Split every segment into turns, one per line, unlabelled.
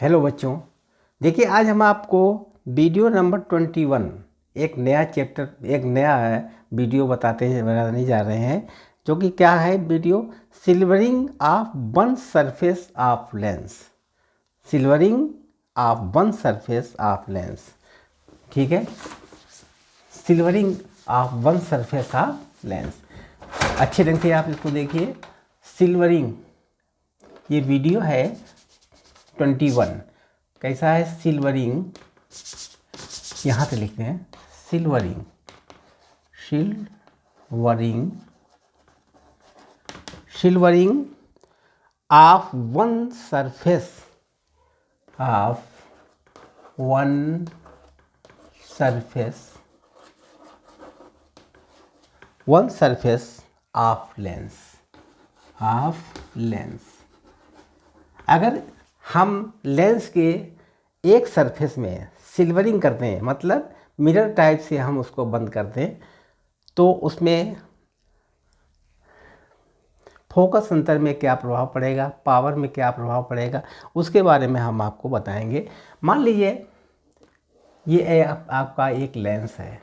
Hello बच्चों, देखिए आज हम आपको वीडियो नंबर 21 एक नया चैप्टर एक नया वीडियो बताने जा रहे हैं, जो कि क्या है video silvering of one surface of lens. Silvering of one surface of lens, ठीक है। Silvering of one surface of lens, अच्छे ढंग से आप इसको देखिए। सिल्वरिंग, ये वीडियो है 21 कैसा है। सिल्वरिंग, यहाँ से लिखते हैं silvering, silvering, silvering of one surface of one surface of lens. अगर हम लेंस के एक सरफेस में सिल्वरिंग करते हैं, मतलब मिरर टाइप से हम उसको बंद करते हैं, तो उसमें फोकस अंतर में क्या प्रभाव पड़ेगा, पावर में क्या प्रभाव पड़ेगा, उसके बारे में हम आपको बताएंगे। मान लीजिए ये आपका एक लेंस है,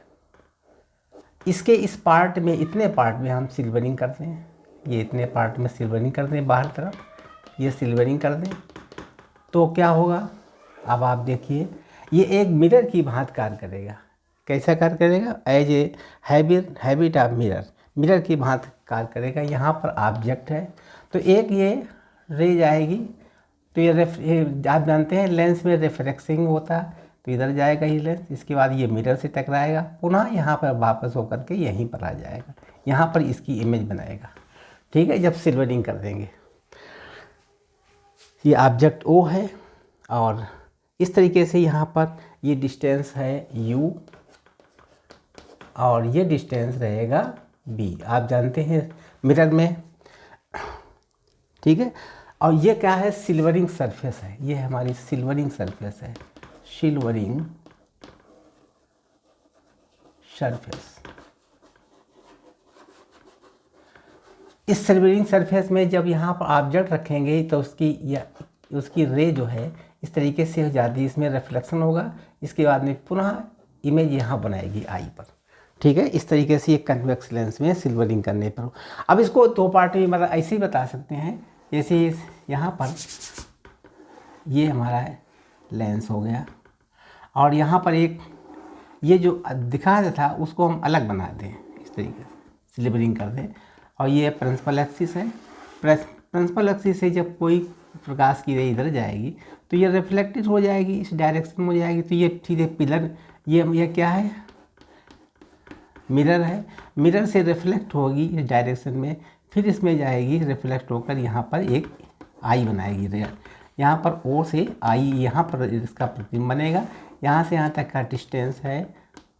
इसके इस पार्ट में, इतने पार्ट में हम सिल्वरिंग करते हैं। ये इतने पार्ट में सिल्वरिंग करते हैं, बाहर तरफ ये सिल्वरिंग कर दें तो क्या होगा। अब आप देखिए, ये एक मिरर की भांति कार्य करेगा। कैसा कार्य करेगा? As a habit of mirror की भांति कार्य करेगा। यहाँ पर ऑब्जेक्ट है तो एक ये रेज आएगी, तो ये आप जानते हैं लेंस में रिफ्रैक्टिंग होता है, तो इधर जाएगा ये लेंस, इसके बाद ये मिरर से टकराएगा, पुनः यहाँ पर वापस होकर के यहीं पर आ जाएगा, यहाँ पर इसकी इमेज बनाएगा, ठीक है। जब सिल्वरिंग कर देंगे, ये ऑब्जेक्ट O है और इस तरीके से यहाँ पर ये डिस्टेंस है U और ये डिस्टेंस रहेगा B, आप जानते हैं मिरर में, ठीक है। और ये क्या है? सिल्वरिंग सरफेस है, ये हमारी सिल्वरिंग सरफेस है, सिल्वरिंग सरफेस। इस सिल्वरिंग सरफेस में जब यहाँ पर ऑब्जेक्ट रखेंगे तो उसकी रे जो है इस तरीके से हो जाती है, इसमें रिफ्लेक्शन होगा, इसके बाद में पुनः इमेज यहाँ बनाएगी आई पर, ठीक है। इस तरीके से ये कन्वेक्स लेंस में सिल्वरिंग करने पर। अब इसको दो पार्ट में मतलब ऐसे ही बता सकते हैं, जैसे यहाँ पर ये हमारा लेंस हो गया और यहाँ पर एक ये जो दिखाया था उसको हम अलग बना दें, इस तरीके से सिल्वरिंग कर दें। और ये प्रिंसिपल एक्सिस है, प्रिंसिपल एक्सिस से जब कोई प्रकाश की रे इधर जाएगी तो ये रिफ्लेक्टेड हो जाएगी, इस डायरेक्शन में हो जाएगी, तो ये सीधे पिलर, ये क्या है? मिरर है, मिरर से रिफ्लेक्ट होगी इस डायरेक्शन में, फिर इसमें जाएगी, रिफ्लेक्ट होकर यहाँ पर एक आई बनाएगी, यहाँ पर O से आई, यहाँ पर इसका प्रतिबिंब बनेगा, यहाँ से यहाँ तक का डिस्टेंस है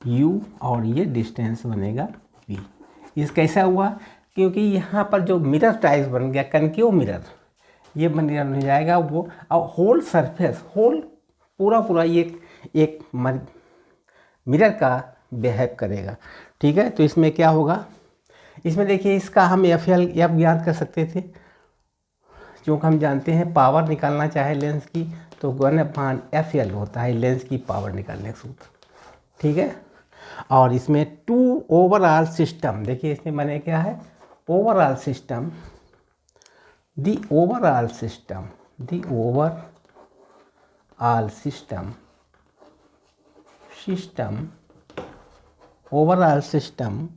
U और ये डिस्टेंस बनेगा V। इस कैसा हुआ? क्योंकि यहाँ पर जो मिरर टाइप बन गया, कनकेव मिरर, ये बन जाएगा वो, और होल सरफेस, होल पूरा ये एक मिरर का बिहेव करेगा, ठीक है। तो इसमें क्या होगा? इसमें देखिए, इसका हम एफ ज्ञात कर सकते थे, क्योंकि हम जानते हैं पावर निकालना चाहे लेंस की तो 1/FL होता है लेंस की पावर निकालने का सूत्र, ठीक है। और इसमें 2 ओवरऑल सिस्टम, देखिए इसमें मैंने क्या है? Overall system, the overall system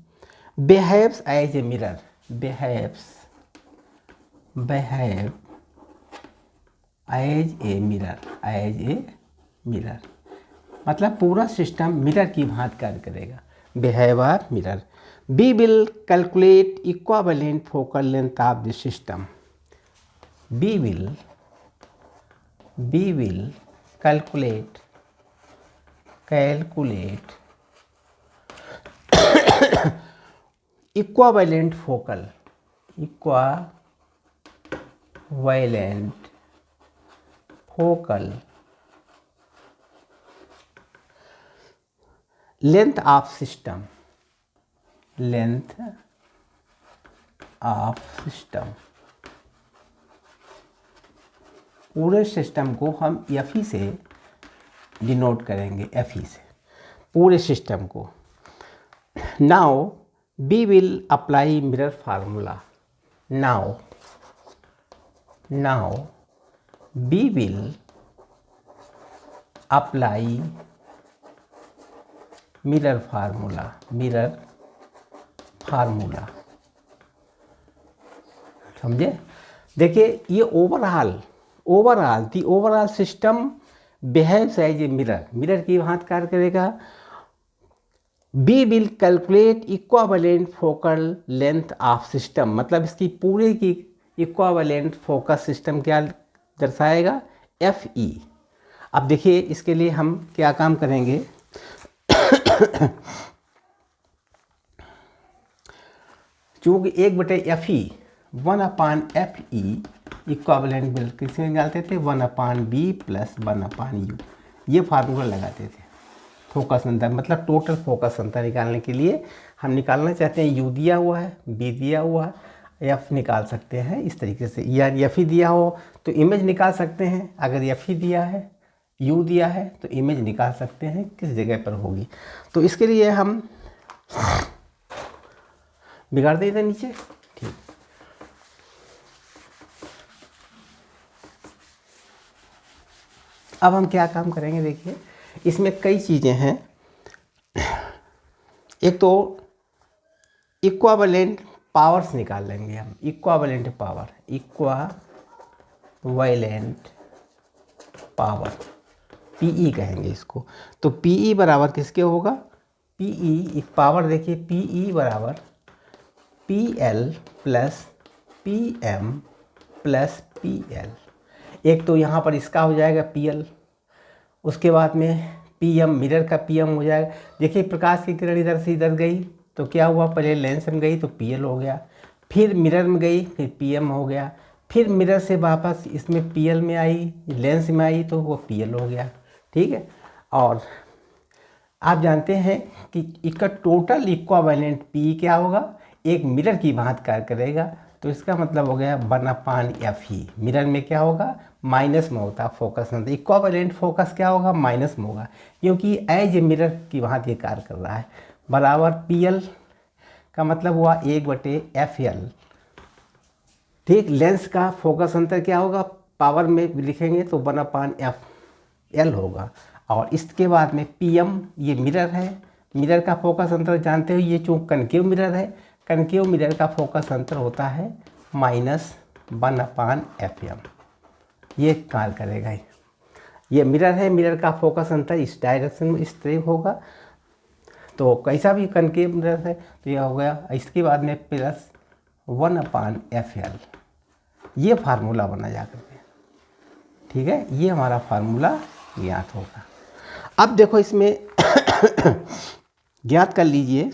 behaves as a mirror, behave as a mirror, मतलब पूरा सिस्टम मिरर की भांति कार्य करेगा, behaviour mirror. We will calculate equivalent focal length of the system. We will calculate equivalent focal length of system, पूरे system को हम F E से डिनोट करेंगे, एफ ई से पूरे सिस्टम को। Now we will apply mirror formula. Now we will apply mirror formula, समझे। देखिए ये overall system behaves as a mirror की भांति कार्य करेगा। We will calculate equivalent focal length of system, मतलब इसकी पूरे की इक्वावेलेंट फोकस सिस्टम क्या दर्शाएगा, एफ ई। अब देखिए इसके लिए हम क्या काम करेंगे। चूँकि 1/FE 1/FE इक्वावेलेंट बिल किसे निकालते थे, 1/B + 1/U, ये फार्मूला लगाते थे फोकस अंतर, मतलब टोटल फोकस अंतर निकालने के लिए हम निकालना चाहते हैं। U दिया हुआ है, B दिया हुआ है, F निकाल सकते हैं इस तरीके से, या FE दिया हो तो इमेज निकाल सकते हैं। अगर FE दिया है, U दिया है तो इमेज निकाल सकते हैं किस जगह पर होगी। तो इसके लिए हम बिगाड़ देते नीचे, ठीक। अब हम क्या काम करेंगे, देखिए इसमें कई चीज़ें हैं। एक तो इक्वावेलेंट पावर्स निकाल लेंगे हम, इक्वावेलेंट पावर पीई कहेंगे इसको। तो पीई बराबर किसके होगा, पीई एक पावर, देखिए पीई बराबर PL + PM + PL। एक तो यहाँ पर इसका हो जाएगा PL, उसके बाद में PM मिरर का PM हो जाएगा। देखिए प्रकाश की किरण इधर से इधर गई तो क्या हुआ, पहले लेंस में गई तो PL हो गया, फिर मिरर में गई फिर PM हो गया, फिर मिरर से वापस इसमें PL में आई, लेंस में आई तो वो PL हो गया, ठीक है। और आप जानते हैं कि इसका टोटल इक्वावेलेंट P क्या होगा, एक मिरर की भांति कार्य करेगा। तो इसका मतलब हो गया 1/FE। मिरर में क्या होगा, माइनस में होता फोकस अंतर, इक्वावेलेंट फोकस क्या होगा, माइनस में होगा, क्योंकि एज ए मिरर की भांति कार्य कर रहा है। बराबर PL का मतलब हुआ 1/FL, ठीक। लेंस का फोकस अंतर क्या होगा, पावर में लिखेंगे तो 1/FL होगा। और इसके बाद में PM ये मिरर है, मिरर का फोकस अंतर जानते हो, ये चूँकि कनकेव मिरर है, कनकेव मिरर का फोकस अंतर होता है -1/FM। ये कार्य करेगा। ये मिरर है, मिरर का फोकस अंतर इस डायरेक्शन में इस तरह होगा, तो कैसा भी कनकेव मिरर है तो यह हो गया। इसके बाद में +1/FL, ये फार्मूला बना जा करके, ठीक है। ये हमारा फार्मूला ज्ञात होगा। अब देखो इसमें ज्ञात कर लीजिए।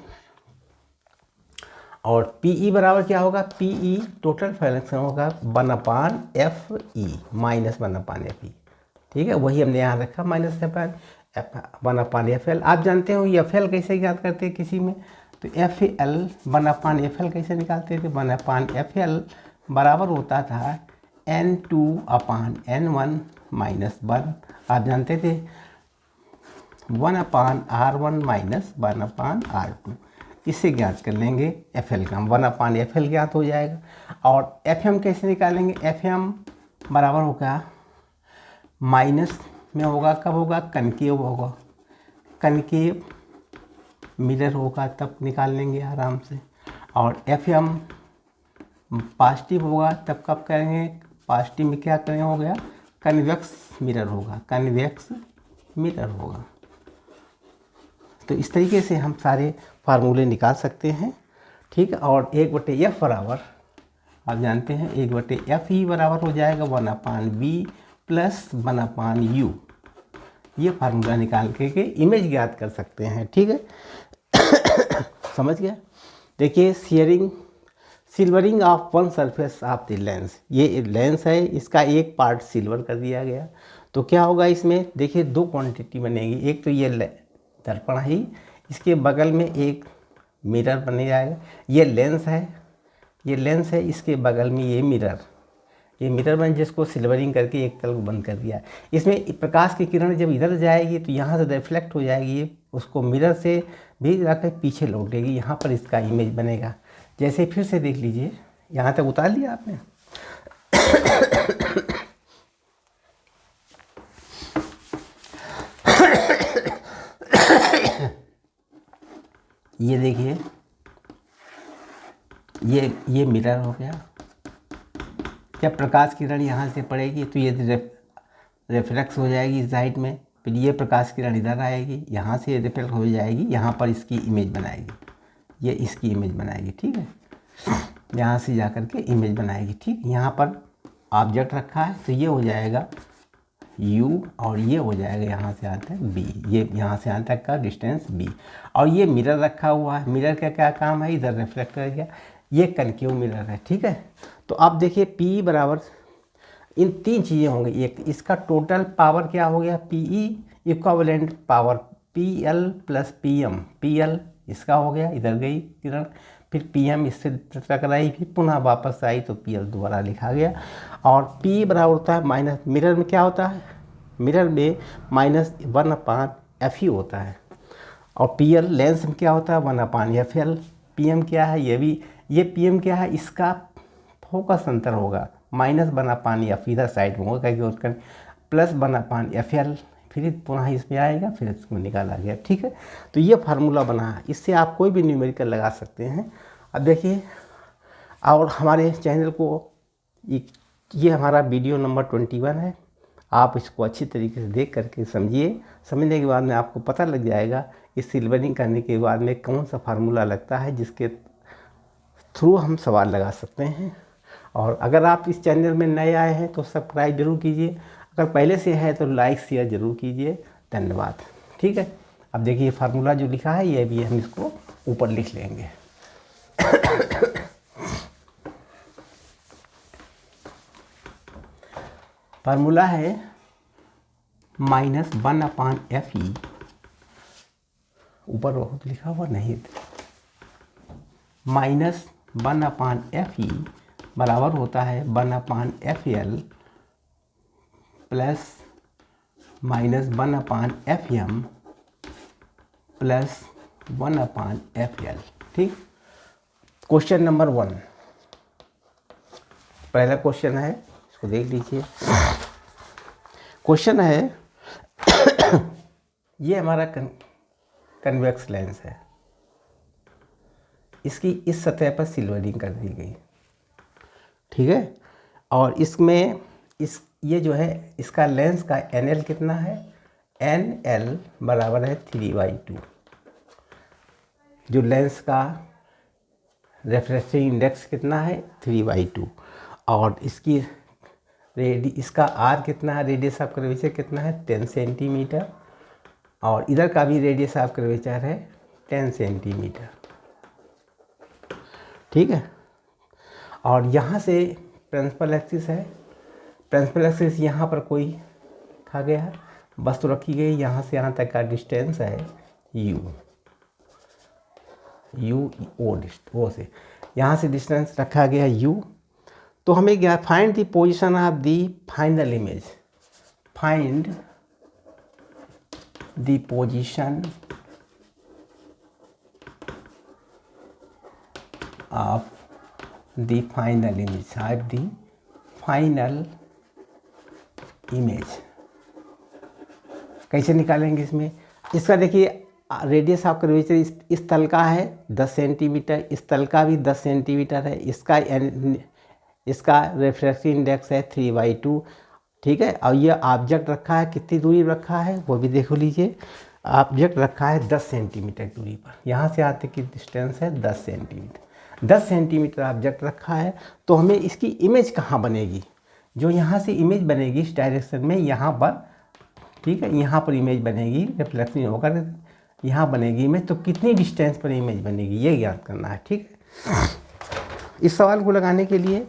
और PE बराबर क्या होगा, PE टोटल फ्लक्स होगा 1/FE -1/FE, ठीक है। वही हमने यहाँ रखा -1/FL। आप जानते हो ये FL कैसे ज्ञात करते हैं किसी में, तो FL 1/FL कैसे निकालते थे, 1/FL बराबर होता था N2/N1 - 1। आप जानते थे 1/R1 - 1/R2। इससे ज्ञात कर लेंगे FL का, 1/FL ज्ञात हो जाएगा। और FM कैसे निकालेंगे, FM बराबर होगा माइनस में होगा, कब होगा, कनकेव होगा, कनकेव मिरर होगा तब निकाल लेंगे आराम से। और FM पॉजिटिव होगा तब कब करेंगे, पॉजिटिव में क्या करेंगे, हो गया कन्वेक्स मिरर होगा, कन्वेक्स मिरर होगा। तो इस तरीके से हम सारे फार्मूले निकाल सकते हैं, ठीक है। और 1/F बराबर आप जानते हैं 1/FE बराबर हो जाएगा 1/B + 1/U। ये फार्मूला निकाल के इमेज ज्ञात कर सकते हैं, ठीक है। समझ गया। देखिए silvering of one surface of the lens, ये लेंस है, इसका एक पार्ट सिल्वर कर दिया गया। तो क्या होगा इसमें, देखिए दो क्वांटिटी बनेगी। एक तो ये दर्पण ही, इसके बगल में एक मिरर बन जाएगा। ये लेंस है, इसके बगल में ये मिरर, ये मिरर बन जिसको सिल्वरिंग करके एक तल को बंद कर दिया। इसमें प्रकाश की किरण जब इधर जाएगी तो यहाँ से रिफ्लेक्ट हो जाएगी, उसको मिरर से भी जाकर पीछे लौटेगी, यहाँ पर इसका इमेज बनेगा। जैसे फिर से देख लीजिए, यहाँ तक उतार लिया आपने। ये देखिए, ये मिरर हो गया। जब प्रकाश किरण यहाँ से पड़ेगी तो ये रिफ्लेक्स हो जाएगी इस साइड में, फिर ये प्रकाश किरण इधर आएगी, यहाँ से रिफ्लेक्ट हो जाएगी, यहाँ पर इसकी इमेज बनाएगी, ये इसकी इमेज बनाएगी। ठीक है, यहाँ से जा कर के इमेज बनाएगी। ठीक, यहाँ पर ऑब्जेक्ट रखा है तो ये हो जाएगा u और ये हो जाएगा यहाँ से यहाँ तक b, ये यहाँ से यहाँ तक का डिस्टेंस b। और ये मिरर रखा हुआ है, मिरर का क्या काम है, इधर रिफ्लेक्ट करेगा, ये कनकेव मिरर है। ठीक है, तो आप देखिए P बराबर इन तीन चीज़ें होंगी। एक इसका टोटल पावर क्या हो गया, PE equivalent power PL plus PM, PL इसका हो गया, इधर गई किरण, फिर PM इससे टकराई, फिर पुनः वापस आई तो PL दोबारा लिखा गया। और P बराबर होता है माइनस, मिरर में क्या होता है, मिरर में -1/Fe होता है, और PL लेंस में क्या होता है 1/FL। PM क्या है, ये PM क्या है, इसका फोकस अंतर होगा -1/F इधर साइड में होगा, क्योंकि उसका +1/FL, फिर पुनः इसमें आएगा, फिर इसको निकाला गया। ठीक है, तो ये फार्मूला बना है, इससे आप कोई भी न्यूमेरिकल लगा सकते हैं। अब देखिए, और हमारे चैनल को ये हमारा वीडियो नंबर 21 है, आप इसको अच्छी तरीके से देख करके समझिए। समझने के बाद में आपको पता लग जाएगा इस सिल्वरिंग करने के बाद में कौन सा फार्मूला लगता है जिसके थ्रू हम सवाल लगा सकते हैं। और अगर आप इस चैनल में नए आए हैं तो सब्सक्राइब जरूर कीजिए, अगर पहले से है तो लाइक शेयर ज़रूर कीजिए। धन्यवाद। ठीक है, अब देखिए फार्मूला जो लिखा है ये भी हम इसको ऊपर लिख लेंगे। फार्मूला है -1/Fe, ऊपर बहुत लिखा हुआ नहीं, -1/Fe बराबर होता है 1/FL plus -1/FM plus 1/FL। ठीक, क्वेश्चन नंबर 1, पहला क्वेश्चन है, इसको देख लीजिए। क्वेश्चन है ये हमारा कन्वेक्स लेंस है, इसकी इस सतह पर सिल्वरिंग कर दी गई। ठीक है, और इसमें ये जो है इसका लेंस का NL कितना है, NL बराबर है 3/2। जो लेंस का रेफ्रेक्टिव इंडेक्स कितना है 3/2, और इसका R कितना है, रेडियस ऑफ कर्वेचर कितना है 10 सेंटीमीटर, और इधर का भी रेडियस ऑफ कर्वेचर है 10 सेंटीमीटर। ठीक है, और यहाँ से प्रिंसिपल एक्सिस है, प्रिंसिपल एक्सिस यहाँ पर कोई खा गया है, वस्तु रखी गई, यहाँ से यहाँ तक का डिस्टेंस है ओ से यहाँ से डिस्टेंस रखा गया U। तो हमें क्या, find the position of the final image, find the position of the final image, of the final image. कैसे निकालेंगे इसमें, इसका देखिए रेडियस ऑफ कर्वेचर इस तल का है 10 सेंटीमीटर, इस तल का भी 10 सेंटीमीटर है, इसका रिफ्रैक्टिव इंडेक्स है 3/2। ठीक है, और ये ऑब्जेक्ट रखा है, कितनी दूरी रखा है वो भी देख लीजिए, ऑब्जेक्ट रखा है 10 सेंटीमीटर दूरी पर, यहाँ से आते की डिस्टेंस है 10 सेंटीमीटर, 10 सेंटीमीटर ऑब्जेक्ट रखा है। तो हमें इसकी इमेज कहाँ बनेगी, जो यहाँ से इमेज बनेगी इस डायरेक्शन में, यहाँ पर, ठीक है, यहाँ पर इमेज बनेगी, रिफ्लेक्शन होकर यहाँ बनेगी इमेज, तो कितनी डिस्टेंस पर इमेज बनेगी ये ज्ञात करना है। ठीक है, इस सवाल को लगाने के लिए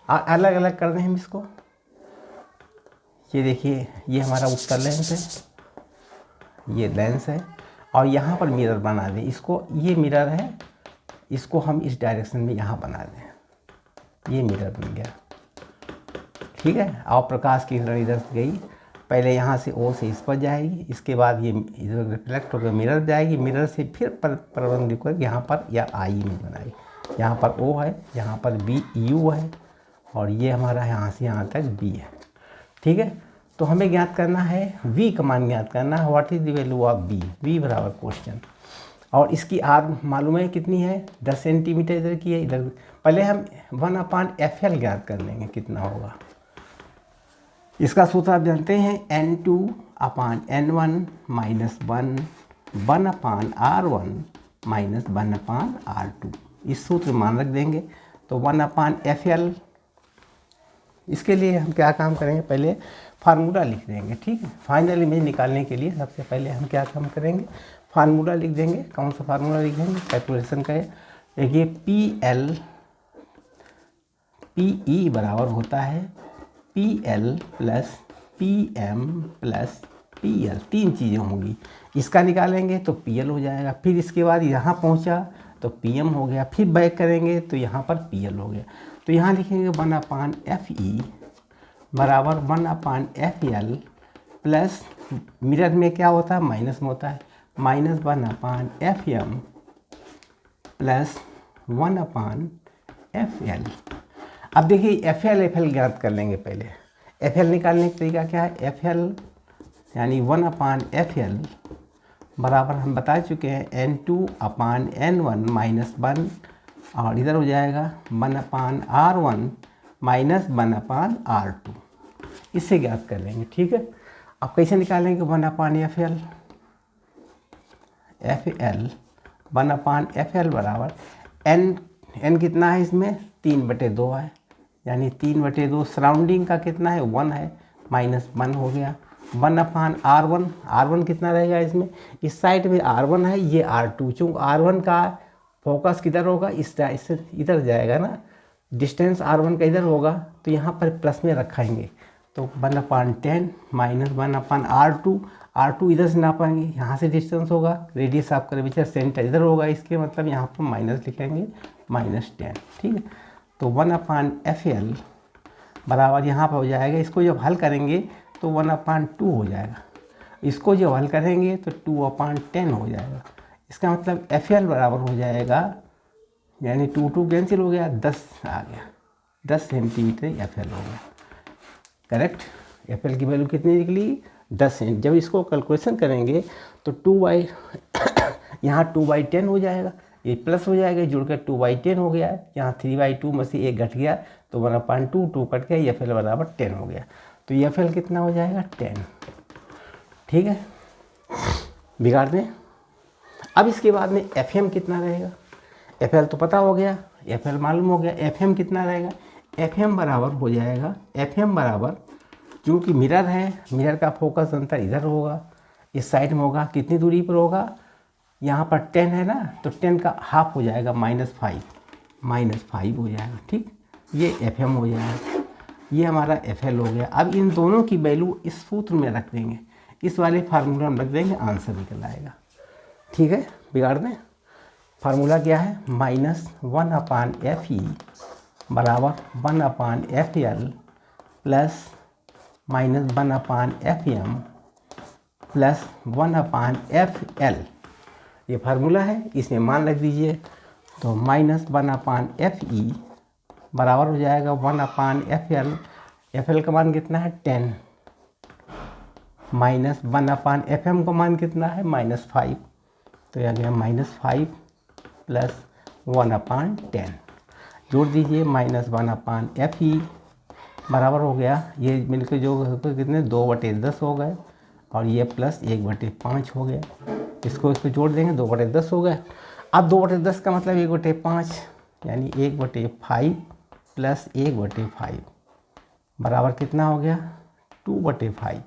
अलग अलग कर रहे हैं हम इसको। ये देखिए, ये हमारा उत्तर लेंस है, ये लेंस है, और यहाँ पर मिरर बना दें इसको, ये मिरर है, इसको हम इस डायरेक्शन में यहाँ बना दें, ये मिरर बन गया। ठीक है। और प्रकाश की किरण इधर से गई, पहले यहाँ से ओ से इस पर जाएगी, इसके बाद ये इधर रिफ्लेक्ट होकर मिरर जाएगी, मिरर से फिर प्रतिबिंब होकर यहाँ पर या आई इमेज बनाएगी। यहाँ पर ओ है, यहाँ पर बी यू है, और ये हमारा यहाँ से यहाँ तक बी है। ठीक है, तो हमें ज्ञात करना है v का मान ज्ञात करना है। What is the value of v? v बराबर क्वेश्चन, और इसकी आर मालूम है कितनी है, 10 सेंटीमीटर इधर की है, इधर पहले हम 1/FL ज्ञात कर लेंगे कितना होगा। इसका सूत्र आप जानते हैं N2/N1 -1 1/R1 -1/R2। इस सूत्र मान रख देंगे तो 1/FL। इसके लिए हम क्या काम करेंगे, पहले फार्मूला लिख देंगे। ठीक है, फाइनल इमेज निकालने के लिए सबसे पहले हम क्या काम करेंगे, फार्मूला लिख देंगे। कौन सा फार्मूला लिख देंगे, कैलकुलेशन का। देखिए PE बराबर होता है PL + PM + PL, 3 चीज़ें होंगी। इसका निकालेंगे तो PL हो जाएगा, फिर इसके बाद यहाँ पहुँचा तो PM हो गया, फिर बैक करेंगे तो यहाँ पर PL हो गया। तो यहाँ लिखेंगे 1/FE बराबर 1/FL प्लस मिरर में क्या होता है, माइनस में होता है, -1/FM प्लस 1/FL। अब देखिए FL ज्ञात कर लेंगे। पहले FL निकालने का तरीका क्या है, FL यानी 1/FL बराबर हम बता चुके हैं N2/N1 -1, और इधर हो जाएगा 1/R1 -1/R2। इससे ज्ञात कर लेंगे। ठीक है, अब कैसे निकालेंगे 1/FL? FL 1/FL बराबर N कितना है इसमें, 3/2 है, यानी 3/2 सराउंडिंग का कितना है, 1 है, -1 हो गया। 1/R1, R1 कितना रहेगा इसमें, इस साइड में R1 है, ये R2, चूँकि R1 का फोकस किधर होगा, इससे इधर जाएगा ना, डिस्टेंस R1 का इधर होगा, तो यहाँ पर प्लस में रखेंगे तो 1/10 -1/R2। R2 इधर से नापाएंगे, यहाँ से डिस्टेंस होगा, रेडियस आप कर्वेचर सेंटर इधर होगा, इसके मतलब यहाँ पर माइनस लिखेंगे -10। ठीक है, तो 1/FL बराबर यहाँ पर हो जाएगा, इसको जब हल करेंगे तो 1/2 हो जाएगा, इसको जब हल करेंगे तो 2/10 हो जाएगा। इसका मतलब FL बराबर हो जाएगा, यानी 2 कैंसिल हो गया, 10 आ गया, 10 सेंटीमीटर FL हो गया। करेक्ट, FL की वैल्यू कितनी निकली, 10 सेंट। जब इसको कैलकुलेशन करेंगे तो यहाँ 2/10 हो जाएगा, ये प्लस हो जाएगा, जुड़कर 2/10 हो गया है, यहाँ 3/2 में से 1 घट गया तो 1/2, 2 कट गया, FL बराबर 10 हो गया। तो FL कितना हो जाएगा, 10। ठीक है, बिगाड़ दें। अब इसके बाद में FM कितना रहेगा, FL तो पता हो गया, FL मालूम हो गया, FM कितना रहेगा, FM बराबर हो जाएगा, FM बराबर, चूँकि मिरर है, मिरर का फोकस अंतर इधर होगा, इस साइड में होगा, कितनी दूरी पर होगा, यहाँ पर 10 है ना, तो 10 का हाफ हो जाएगा, -5 हो जाएगा। ठीक, ये FM हो जाएगा, ये हमारा FL हो गया। अब इन दोनों की वैल्यू इस सूत्र में रख देंगे, इस वाले फार्मूला में रख देंगे, आंसर निकल आएगा। ठीक है, बिगाड़ दें। फार्मूला क्या है, -1/FE बराबर 1/FL plus -1/FM plus 1/FL, ये फार्मूला है, इसमें मान रख दीजिए। तो -1/FE बराबर हो जाएगा 1/FL, FL का मान कितना है, 10, -1/FM का मान कितना है, -5, तो यह आ गया -5 प्लस 1/10। जोड़ दीजिए, -1/FE बराबर हो गया, ये मिलकर जो कितने 2/10 हो गए, और ये प्लस 1/5 हो गया, इसको जोड़ देंगे, 2/10 हो गया। अब 2/10 का मतलब 1/5, यानी 1/5 प्लस 1/5 बराबर कितना हो गया, 2/5,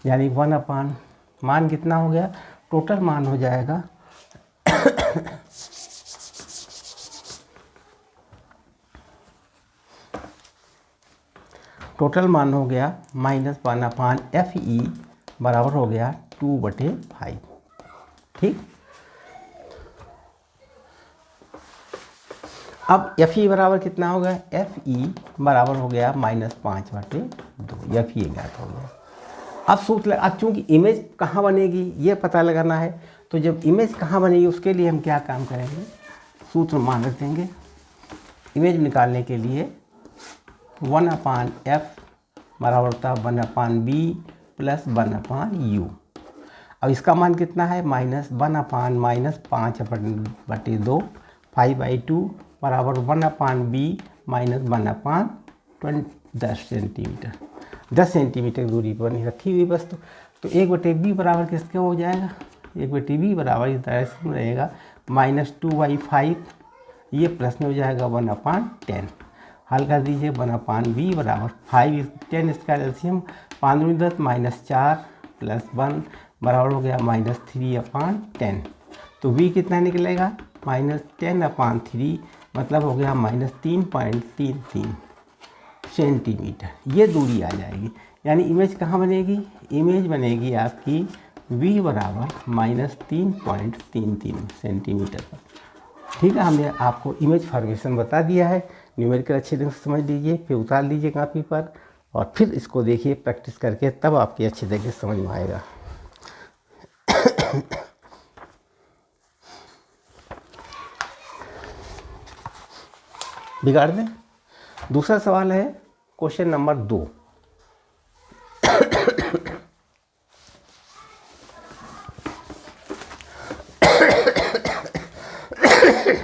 यानी 1/, मान कितना हो गया, टोटल मान हो जाएगा टोटल मान हो गया -1/FE बराबर हो गया 2/5। ठीक, अब एफ ई बराबर कितना हो गया, एफ ई बराबर हो गया -5/2, एफ ई ज्ञात हो गया। अब सूत्र अब चूँकि इमेज कहाँ बनेगी ये पता लगाना है, तो जब इमेज कहाँ बनेगी उसके लिए हम क्या काम करेंगे, सूत्र मान रख देंगे। इमेज निकालने के लिए 1/f बराबर होता है 1/b + 1/u। अब इसका मान कितना है, -1/-5/2 5/2 बराबर 1/b - 1/10 सेंटीमीटर। 10 सेंटीमीटर दूरी पर नहीं रखी हुई बस। तो 1/b बराबर किसके हो जाएगा, 1/b बराबर इस तरह से रहेगा -2/5, ये प्लस में हो जाएगा 1/10। हल कर दीजिए 1/b बराबर 5 10 इसका एलसीएम 5 × 10 -4 + 1 बराबर हो गया -3/10। तो v कितना निकलेगा, -10/3 मतलब हो गया -3.33 सेंटीमीटर। ये दूरी आ जाएगी। यानी इमेज कहाँ बनेगी, इमेज बनेगी आपकी v बराबर -3.33 सेंटीमीटर पर। ठीक है, हमने आपको इमेज फॉर्मेशन बता दिया है। न्यूमेरिकल अच्छे ढंग से समझ लीजिए, फिर उतार लीजिए कापी पर और फिर इसको देखिए प्रैक्टिस करके, तब आपकी अच्छी तरीके से समझ में आएगा। बिगाड़ दें। दूसरा सवाल है क्वेश्चन नंबर 2।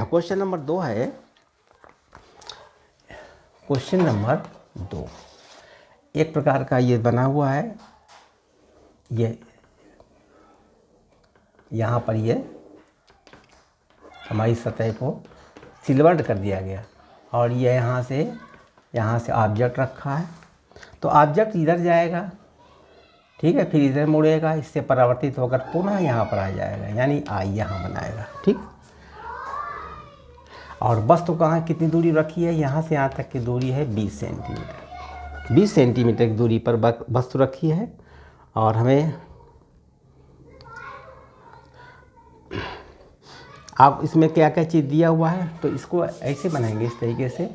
क्वेश्चन नंबर 2 है, क्वेश्चन नंबर 2 एक प्रकार का ये बना हुआ है, ये यहाँ पर ये हमारी सतह को सिल्वर्ड कर दिया गया और ये यहाँ से ऑब्जेक्ट रखा है। तो ऑब्जेक्ट इधर जाएगा, ठीक है, फिर इधर मुड़ेगा, इससे परावर्तित होकर पुनः यहाँ पर आ जाएगा, यानी आई यहाँ बनाएगा। ठीक, और वस्तु कहाँ कितनी दूरी रखी है, यहाँ से यहाँ तक की दूरी है 20 सेंटीमीटर। 20 सेंटीमीटर की दूरी पर वस्तु रखी है और हमें आप इसमें क्या क्या चीज़ दिया हुआ है, तो इसको ऐसे बनाएंगे इस तरीके से।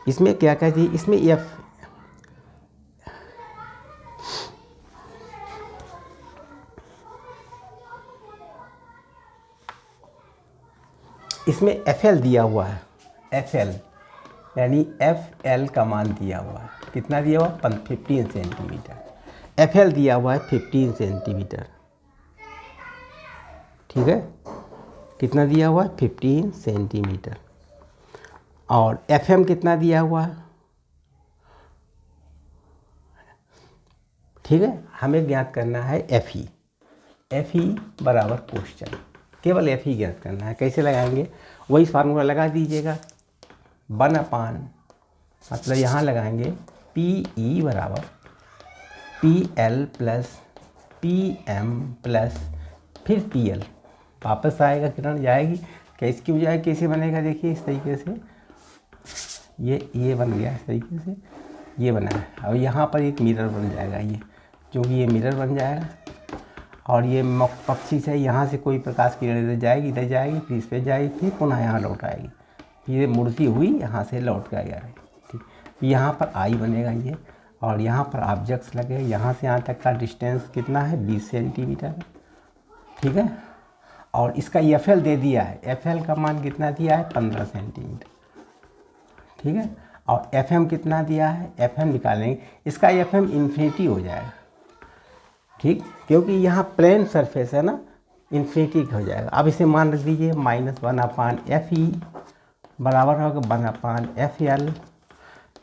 इसमें क्या क्या चीज़, इसमें इसमें FL दिया हुआ है, FL यानी FL का मान दिया हुआ है। कितना दिया हुआ, 15 सेंटीमीटर। FL दिया हुआ है 15 सेंटीमीटर। ठीक है, कितना दिया हुआ है, 15 सेंटीमीटर। और FM कितना दिया हुआ है, ठीक है, हमें ज्ञात करना है FE। FE बराबर क्वेश्चन, केवल FE ज्ञात करना है। कैसे लगाएंगे, वही फार्मूला लगा दीजिएगा। 1/, मतलब यहाँ लगाएंगे PE बराबर PL + PM + फिर PL। वापस आएगा, किरण जाएगी, कैसे क्यों जाएगी, कैसे बनेगा, देखिए इस तरीके से ये बन गया, इस तरीके से ये बना है। और यहाँ पर एक मिरर बन जाएगा, ये क्योंकि ये मिरर बन जाएगा और ये पक्षी से यहाँ से कोई प्रकाश किरण इधर जाएगी, फिर इस पर जाएगी, फिर पुनः यहाँ लौट आएगी, फिर मुड़ती हुई यहाँ से लौट कर आएगी। ठीक, यहाँ पर आई बनेगा ये, और यहाँ पर ऑब्जेक्ट्स लगे। यहाँ से यहाँ तक का डिस्टेंस कितना है, 20 सेंटीमीटर। ठीक है, और इसका FL दे दिया है, FL का मान कितना दिया है, 15 सेंटीमीटर। ठीक है, और FM कितना दिया है, FM निकालेंगे, इसका FM इन्फिनिटी हो जाएगा। ठीक, क्योंकि यहाँ प्लेन सरफेस है ना, इन्फिनिटी हो जाएगा। अब इसे मान रख दीजिए -1/FE बराबर होगा 1/FL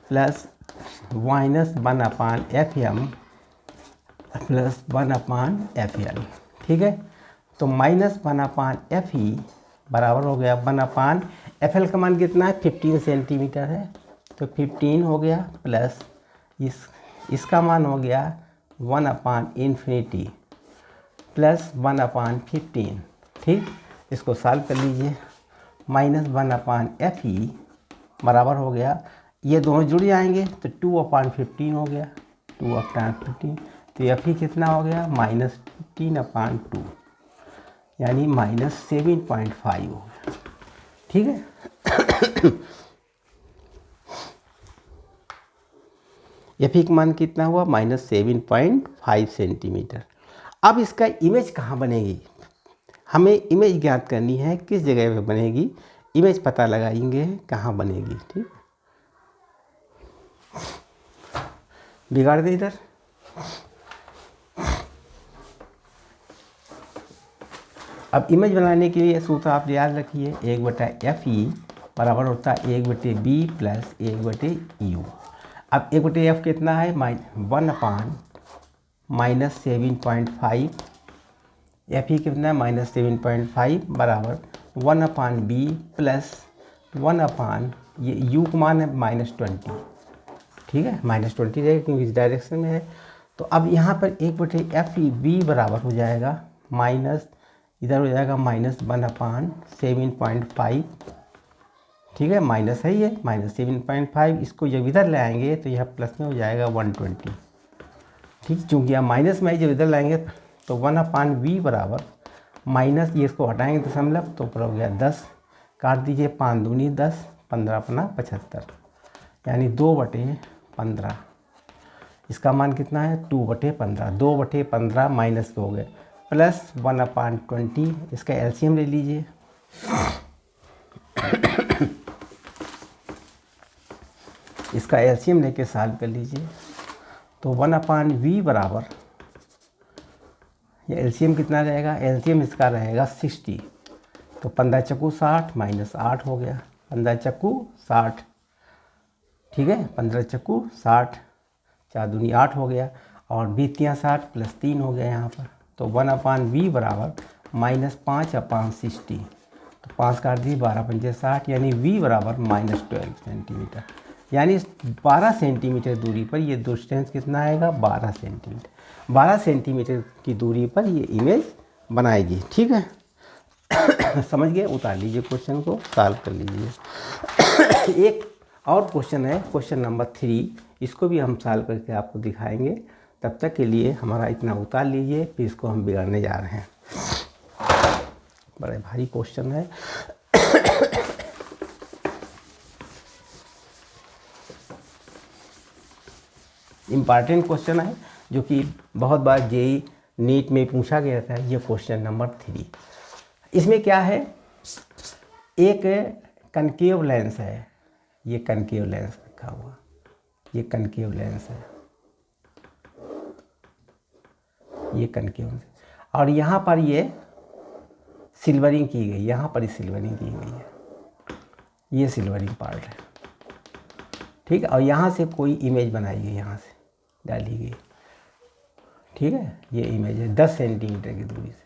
plus -1/FM plus 1/FL। ठीक है, तो -1/FE बराबर हो गया 1/FL का मान कितना है, 15 सेंटीमीटर है, तो 15 हो गया प्लस इसका मान हो गया 1/∞ प्लस 1/15। ठीक, इसको सॉल्व कर लीजिए। -1/FE बराबर हो गया, ये दोनों जुड़ जाएंगे तो 2/15 हो गया, 2/15। तो FE कितना हो गया, -15/2 यानी -7.5 हो गया। ठीक है, एफ ई का मान कितना हुआ -7.5 सेंटीमीटर। अब इसका इमेज कहाँ बनेगी, हमें इमेज ज्ञात करनी है, किस जगह पे बनेगी, इमेज पता लगाएंगे कहाँ बनेगी। ठीक, बिगाड़ दे इधर। अब इमेज बनाने के लिए सूत्र आप याद रखिए, 1/FE बराबर होता है 1/B प्लस 1/U। अब 1/F कितना है, 1/- 7.5, FE कितना है -7.5 बराबर 1/B प्लस 1/ ये U का मान है -20। ठीक है, -20 रहेगा क्योंकि इस डायरेक्शन में है। तो अब यहाँ पर 1/FE बराबर हो जाएगा माइनस, इधर हो जाएगा -1/7.5। ठीक है, माइनस है ये -7.5, इसको जब इधर ले आएंगे तो यह प्लस में हो जाएगा 120। ठीक, चूँकि यहाँ माइनस में जब इधर लाएंगे तो 1/V बराबर माइनस, ये इसको हटाएंगे दशमलव तो ऊपर हो गया 10, काट दीजिए 5 दूनी 10, 15 × 75 यानी 2/15। इसका मान कितना है 2/15, 2/15 माइनस हो गए प्लस 1/20, इसका एलसीएम ले लीजिए। इसका एलसीएम लेके सॉल्व कर लीजिए। तो 1/V बराबर, ये एलसीएम कितना रहेगा, एलसीएम इसका रहेगा 60। तो 15 चक्कू 60 माइनस 8 हो गया, 15 चक्कू 60। ठीक है, 15 चक्कू 60, 4 दूनी 8 हो गया, और 20 60 प्लस 3 हो गया यहाँ पर। तो 1/V बराबर -5/60। तो 5 काट दी, 12×5 60, यानी V बराबर -12 सेंटीमीटर। यानी 12 सेंटीमीटर दूरी पर ये डिस्टेंस कितना आएगा, 12 सेंटीमीटर। 12 सेंटीमीटर की दूरी पर ये इमेज बनाएगी। ठीक है, समझ गए, उतार लीजिए क्वेश्चन को, सॉल्व कर लीजिए। एक और क्वेश्चन है, क्वेश्चन नंबर 3, इसको भी हम सॉल्व करके आपको दिखाएंगे। तब तक के लिए हमारा इतना उतार लीजिए, फिर इसको हम बिगाड़ने जा रहे हैं। बड़े भारी क्वेश्चन है। इम्पॉर्टेंट क्वेश्चन है, जो कि बहुत बार जेई नीट में पूछा गया था। ये क्वेश्चन नंबर 3, इसमें क्या है, एक कनकेव लेंस है, ये कनकेव लेंस रखा हुआ, ये कनकेव लेंस है, ये कनकेव लेंस, और यहाँ पर ये सिल्वरिंग की गई, यहाँ पर सिल्वरिंग की गई है, ये सिल्वरिंग पार्ट है। ठीक है, और यहाँ से कोई इमेज बनाई गई, यहाँ से डाली गई। ठीक है, ये इमेज है 10 सेंटीमीटर की दूरी से,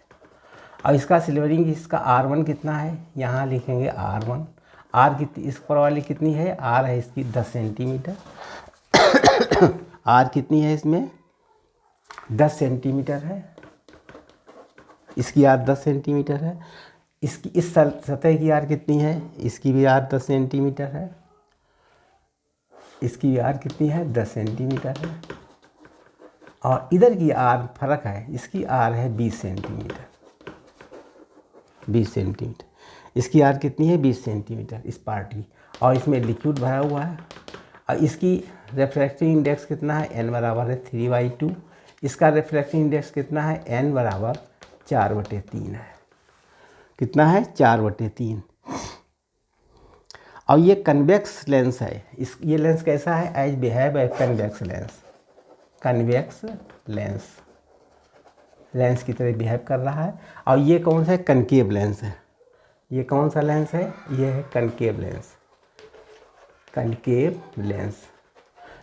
और इसका सिल्वरिंग, इसका R1 कितना है, यहाँ लिखेंगे R1। R कितनी, इस पर वाली कितनी है, R है इसकी 10 सेंटीमीटर। R कितनी है इसमें, 10 सेंटीमीटर है, इसकी R 10 सेंटीमीटर है। इसकी इस सतह की R कितनी है, इसकी भी R 10 सेंटीमीटर है, इसकी R कितनी है, 10 सेंटीमीटर है, और इधर की R फर्क है, इसकी R है 20 सेंटीमीटर, 20 सेंटीमीटर। इसकी R कितनी है, 20 सेंटीमीटर इस पार्ट की, और इसमें लिक्विड भरा हुआ है। और इसकी रिफ्रैक्टिव इंडेक्स कितना है, n बराबर है 3/2। इसका रिफ्रैक्टिव इंडेक्स कितना है, n बराबर 4/3 है। कितना है, 4/3। और ये कन्वेक्स लेंस है, ये लेंस कैसा है, as behave a convex lens, convex lens, lens की तरह बिहेव कर रहा है। और ये कौन सा है, कनकेव लेंस है। ये कौन सा लेंस है, ये है कनकेव लेंस, कनकेव लेंस।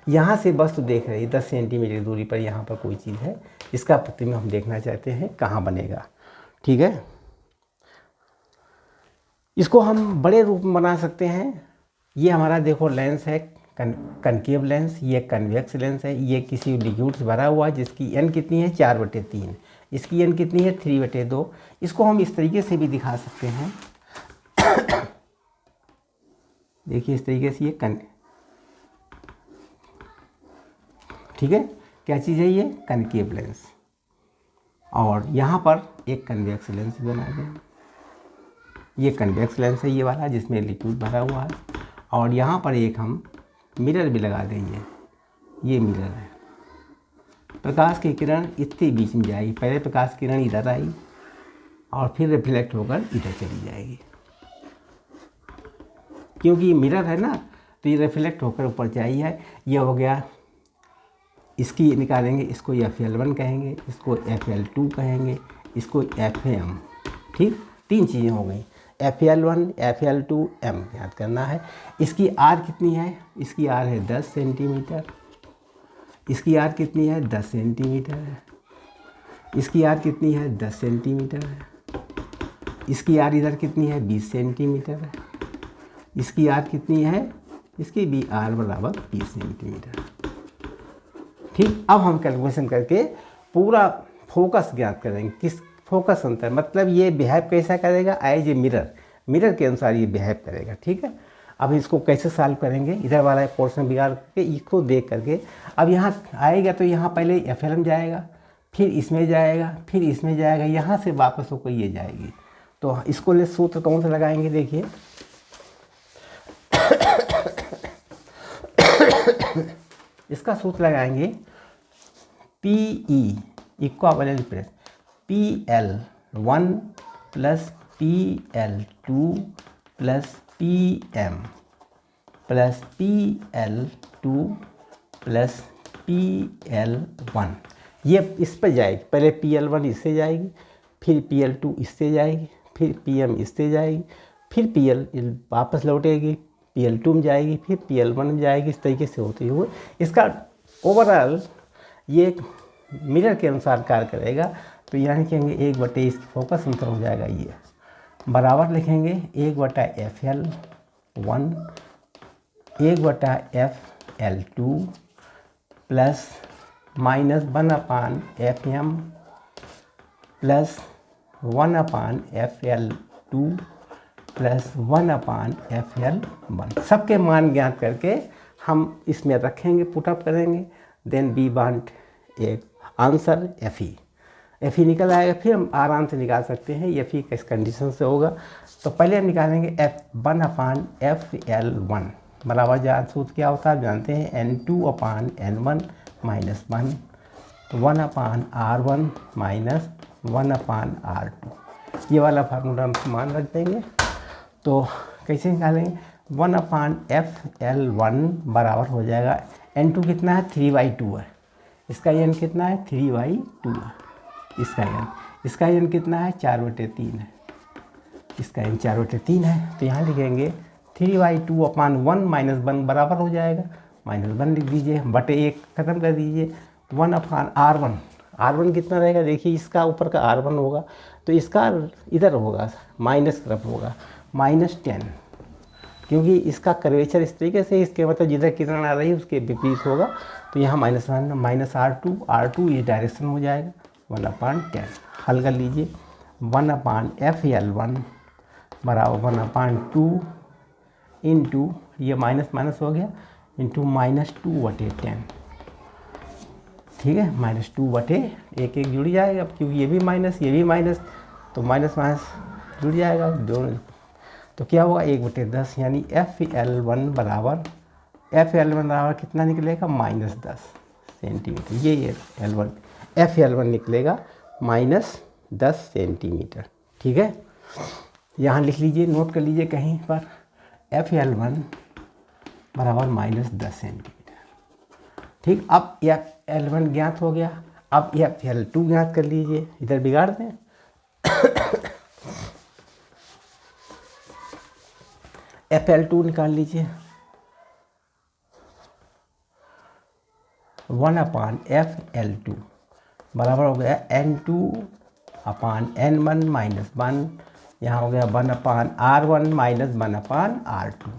यहाँ से वस्तु देख रही है 10 सेंटीमीटर दूरी पर, यहाँ पर कोई चीज़ है, इसका प्रतिबिंब हम देखना चाहते हैं कहाँ बनेगा। ठीक है, इसको हम बड़े रूप में बना सकते हैं। ये हमारा देखो लेंस है, कनकेव लेंस, ये कन्वेक्स लेंस है। ये किसी लिक्विड से भरा हुआ है, जिसकी n कितनी है, 4/3, इसकी n कितनी है, 3/2। इसको हम इस तरीके से भी दिखा सकते हैं। देखिए इस तरीके से ये ठीक है, क्या चीज़ है ये, कनकेव लेंस। और यहाँ पर एक कन्वेक्स लेंस बना गया, ये कन्वेक्स लेंस है ये वाला, जिसमें लिक्विड भरा हुआ है। और यहाँ पर एक हम मिरर भी लगा देंगे, ये मिरर है। प्रकाश की किरण इसके बीच में जाएगी, पहले प्रकाश की किरण इधर आई और फिर रिफ्लेक्ट होकर इधर चली जाएगी। क्योंकि ये मिरर है ना, तो ये रिफ्लेक्ट होकर ऊपर जाइए। ये हो गया, इसकी निकालेंगे, इसको FL1 कहेंगे, इसको FL2 कहेंगे, इसको FM। ठीक, 3 चीज़ें हो गई, FL1 FL2 M याद करना है। इसकी आर कितनी है? इसकी आर है 10 सेंटीमीटर। इसकी आर कितनी है? 10 सेंटीमीटर है। इसकी आर कितनी है? 10 सेंटीमीटर है। इसकी आर इधर कितनी है? 20 सेंटीमीटर है। इसकी आर कितनी है? इसकी भी आर बराबर 20 सेंटीमीटर। ठीक, अब हम कैलकुलेशन करके पूरा फोकस ज्ञात करेंगे। किस फोकस अंतर, मतलब ये बिहेव कैसा करेगा? एज ए मिरर, मिरर के अनुसार ये बिहेव करेगा। ठीक है, अब इसको कैसे सॉल्व करेंगे? इधर वाला पोर्शन बिगाड़ के इसको देख करके, अब यहाँ आएगा तो यहाँ पहले FLM जाएगा, फिर इसमें जाएगा, फिर इसमें जाएगा, यहाँ से वापस होकर ये जाएगी। तो इसको ले सूत्र कौन सा लगाएंगे? देखिए इसका सूत्र लगाएंगे PE equivalent press, PL1 plus PL2 plus PM plus PL2 plus PL1। ये इस पर जाएगी, पहले PL1 इससे जाएगी, फिर PL2 इससे जाएगी, फिर PM इससे जाएगी, फिर PL वापस लौटेगी, PL2 में जाएगी, फिर PL1 में जाएगी। इस तरीके से होते हुए इसका ओवरऑल ये मिरर के अनुसार कार्य करेगा। तो यहाँ लिखेंगे 1/, इसकी फोकस अंतर हो जाएगा ये, बराबर लिखेंगे 1/FL1 1/FL2 plus minus 1/FM plus 1/FL2 plus 1/FL1। सबके मान ज्ञात करके हम इसमें रखेंगे, पुटअप करेंगे, देन वी वांट एक आंसर FE निकल आएगा। फिर हम आराम से निकाल सकते हैं FE किस कंडीशन से होगा। तो पहले हम निकालेंगे 1/FL1 बराबर, जान सूत्र क्या होता है जानते हैं, N2/N1 minus 1 1/R1 minus 1/R2। ये वाला फार्मूला हम मान रख देंगे। तो कैसे निकालेंगे? 1/FL1 बराबर हो जाएगा, N2 कितना है? 3/2 है। इसका N कितना है? 3/2 है। इसका N कितना है? 4/3 है। इसका N 4/3 है। तो यहाँ लिखेंगे 3/2/1 माइनस 1 बराबर हो जाएगा, -1 लिख दीजिए, बटे 1 खत्म कर दीजिए, 1/R1। R1 कितना रहेगा? देखिए इसका ऊपर का R1 होगा, तो इसका इधर होगा, माइनस तरफ होगा, -10, क्योंकि इसका कर्वेचर इस तरीके से, इसके मतलब जिधर किरण आ रही है उसके विपरीत होगा। तो यहाँ -1 माइनस R2 ये डायरेक्शन हो जाएगा, 1/10। हल कर लीजिए, 1/FL1 बराबर 1/2 इंटू ये माइनस माइनस हो गया, इंटू -2/10। ठीक है, -2/1 जुड़ जाएगा, क्योंकि ये भी माइनस, तो माइनस माइनस जुड़ जाएगा दोनों। तो क्या होगा? 1/10, यानी FL1 बराबर कितना निकलेगा? -10 सेंटीमीटर। ये FL1 निकलेगा -10 सेंटीमीटर। ठीक है, यहाँ लिख लीजिए, नोट कर लीजिए कहीं पर, FL1 बराबर -10 सेंटीमीटर। ठीक, अब FL1 ज्ञात हो गया, अब FL2 ज्ञात कर लीजिए, इधर बिगाड़ दें। FL2 निकाल लीजिए, 1/FL2 बराबर हो गया N2/N1 माइनस 1, यहाँ हो गया 1/R1 माइनस 1/R2।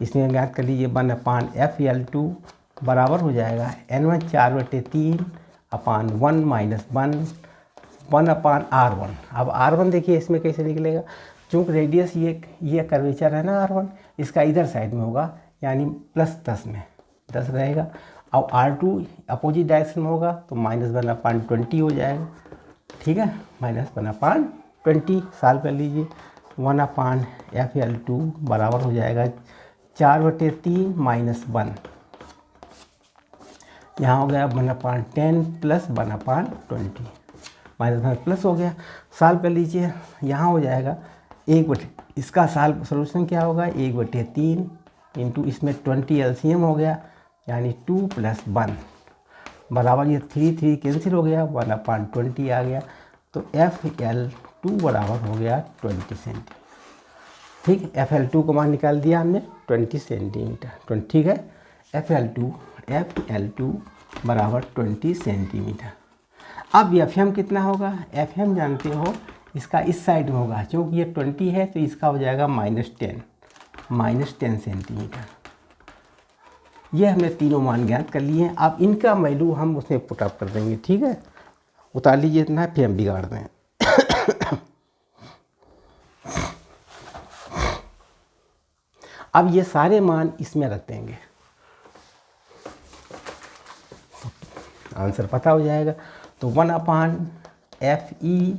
इसमें ज्ञात कर लीजिए 1/FL2 बराबर हो जाएगा N1 4/3/1 माइनस 1/R1। अब R1 देखिए इसमें कैसे निकलेगा, चूँकि रेडियस ये कर्वेचर है ना R1, इसका इधर साइड में होगा, यानी +10 में 10 रहेगा। अब R2 अपोजिट डायरेक्शन में होगा, तो -1/20 हो जाएगा। ठीक है, -1/20 सॉल्व कर लीजिए, 1/FL2 बराबर हो जाएगा 4/3 माइनस 1 यहाँ हो गया 1/10 प्लस 1/20, माइनस प्लस हो गया। सॉल्व कर लीजिए, यहाँ हो जाएगा 1/, इसका सॉल्व सोल्यूशन क्या होगा 1/3 इंटू इसमें 20 एलसीएम हो गया, यानी 2 + 1 बराबर ये 3 कैंसिल हो गया, 1/20 आ गया। तो FL2 बराबर हो गया 20 सेंटीमीटर। ठीक, FL2 को मान निकाल दिया हमने 20 सेंटीमीटर। ठीक है, FL2 बराबर 20 सेंटीमीटर। अब FM कितना होगा, FM जानते हो इसका इस साइड में होगा, क्योंकि ये 20 है तो इसका हो जाएगा -10 सेंटीमीटर। ये हमने तीनों मान ज्ञात कर लिए हैं। अब इनका वैल्यू हम उसमें पुटअप कर देंगे। ठीक है, उतार लीजिए इतना, फिर हम बिगाड़ दें। अब ये सारे मान इसमें रख देंगे, आंसर पता हो जाएगा। तो 1/FE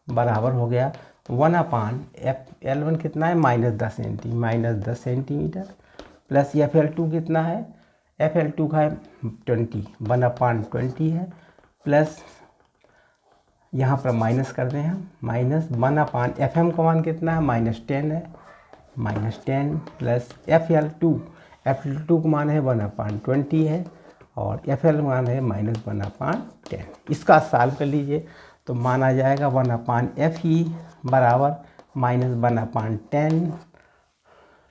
बराबर हो गया 1/L1 कितना है -10 सेंटीमीटर प्लस FL2 कितना है, FL2 का है 20, 1/20 है, प्लस यहाँ पर माइनस कर दें हम, -1/FM का मान कितना है -10 है, -10 प्लस FL2 का मान है 1/20 है, और FL मान है -1/10। इसका सॉल्व कर लीजिए तो मान आ जाएगा 1/FE बराबर -1/10।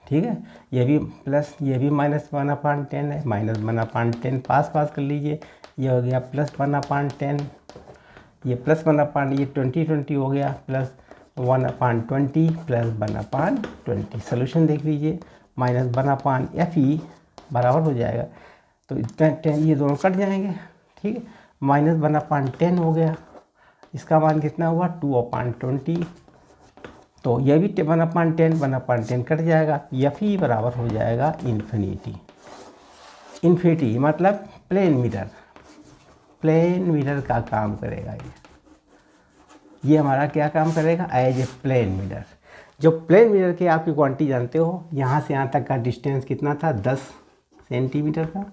ठीक है, ये भी प्लस ये भी -1/10 है, -1/10 पास कर लीजिए, ये हो गया +1/10, ये +1/, ये 20 हो गया, प्लस 1/20 प्लस 1/20। सोल्यूशन देख लीजिए, -1/FE बराबर हो जाएगा, तो 10 ये दोनों कट जाएंगे। ठीक है, -1/10 हो गया, इसका मान कितना हुआ 2/20, तो ये भी 1/10 कट जाएगा, FE बराबर हो जाएगा इन्फिनिटी मतलब प्लेन मिरर का काम करेगा। ये हमारा क्या काम करेगा, एज ए प्लेन मिरर। जो प्लेन मिरर के आपकी क्वांटिटी जानते हो, यहाँ से यहाँ तक का डिस्टेंस कितना था 10 सेंटीमीटर था,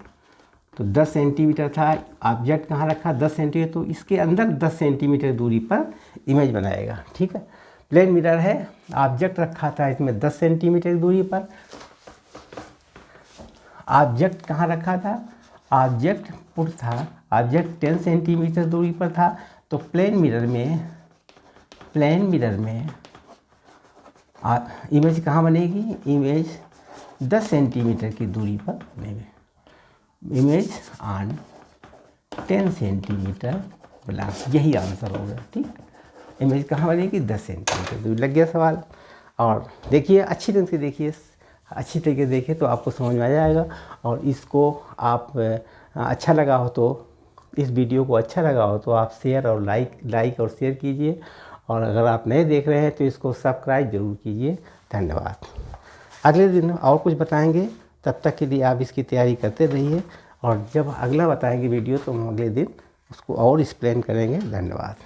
तो 10 सेंटीमीटर था, ऑब्जेक्ट कहाँ रखा 10 सेंटीमीटर, तो इसके अंदर 10 सेंटीमीटर दूरी पर इमेज बनाएगा। ठीक है, प्लेन मिरर है, ऑब्जेक्ट रखा था इसमें 10 सेंटीमीटर दूरी पर। ऑब्जेक्ट कहाँ रखा था, ऑब्जेक्ट पुट था, ऑब्जेक्ट 10 सेंटीमीटर दूरी पर था, तो प्लेन मिरर में इमेज कहाँ बनेगी, इमेज 10 सेंटीमीटर की दूरी पर बनेगी, इमेज ऑन 10 सेंटीमीटर ब्लॉक। यही आंसर होगा। ठीक, इमेज कहाँ बनेगी 10 सेंटीमीटर दूरी। लग गया सवाल। और देखिए अच्छी ढंग से देखिए, अच्छी तरीके से देखिए तो आपको समझ में आ जाएगा। और इसको आप अच्छा लगा हो तो, इस वीडियो को अच्छा लगा हो तो आप शेयर और लाइक और शेयर कीजिए, और अगर आप नए देख रहे हैं तो इसको सब्सक्राइब जरूर कीजिए। धन्यवाद। अगले दिन और कुछ बताएंगे, तब तक के लिए आप इसकी तैयारी करते रहिए, और जब अगला बताएंगे वीडियो तो हम अगले दिन उसको और एक्सप्लेन करेंगे। धन्यवाद।